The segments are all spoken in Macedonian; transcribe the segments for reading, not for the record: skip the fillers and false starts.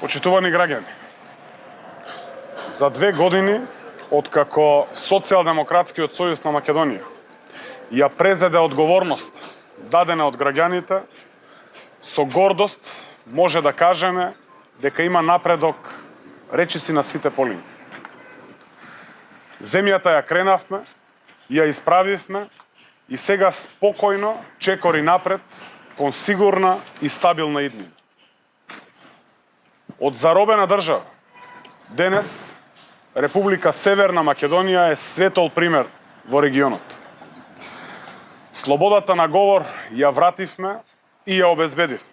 Почитувани граѓани, за 2 години, откако Социјалдемократскиот сојуз на Македонија ја презеде одговорност дадена од граѓаните, со гордост може да кажеме дека има напредок речиси на сите полини. Земјата ја кренавме, ја исправивме и сега спокојно чекори напред кон сигурна и стабилна иднина. Од заробена држава, денес Република Северна Македонија е светол пример во регионот. Слободата на говор ја вративме и ја обезбедивме.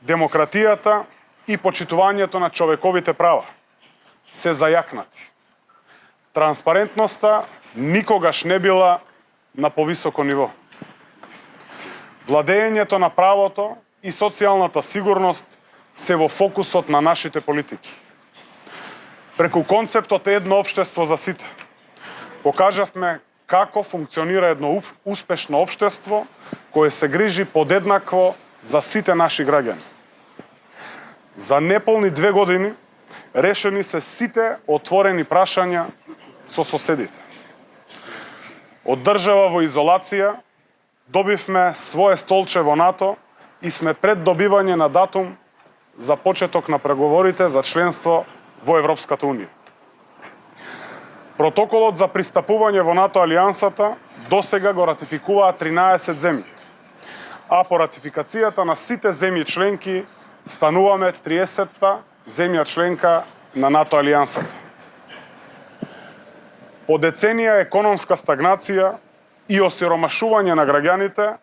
Демократијата и почитувањето на човековите права се зајакнати. Транспарентноста никогаш не била на повисоко ниво. Владењето на правото и социјалната сигурност се во фокусот на нашите политики. Преку концептот едно општество за сите, покажавме како функционира едно успешно општество кое се грижи подеднакво за сите наши граѓани. За неполни 2 години решени се сите отворени прашања со соседите. Од држава во изолација добивме свое столче во НАТО и сме пред добивање на датум за почеток на преговорите за членство во Европската Унија. Протоколот за пристапување во НАТО алијансата досега го ратификуваа 13 земји, а по ратификацијата на сите земји членки стануваме 30-та земја членка на НАТО алијансата. По деценија економска стагнација и осиромашување на граѓаните,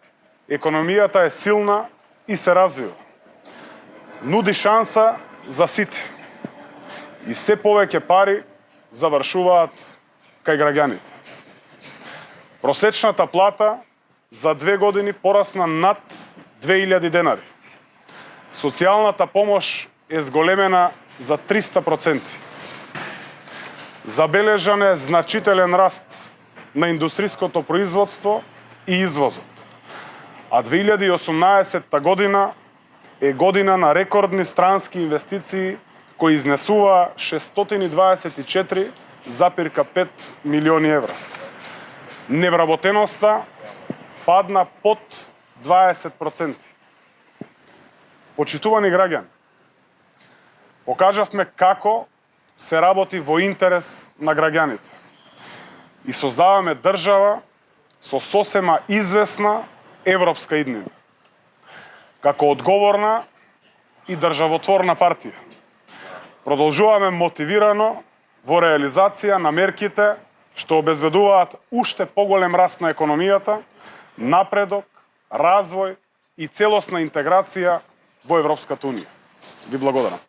економијата е силна и се развива. Нуди шанса за сите. И се повеќе пари завршуваат кај граѓаните. Просечната плата за 2 години порасна над 2000 денари. Социјалната помош е зголемена за 300%. Забележан е значителен раст на индустриското производство и извозот. А 2018 година е година на рекордни странски инвестиции кои изнесува 624,5 милиони евра. Невработеноста падна под 20%. Почитувани граѓани, покажавме како се работи во интерес на граѓаните и создаваме држава со сосема известна европска иднина. Како одговорна и државотворна партија, продолжуваме мотивирано во реализација на мерките што обезбедуваат уште поголем раст на економијата, напредок, развој и целосна интеграција во Европската Унија. Ви благодарам.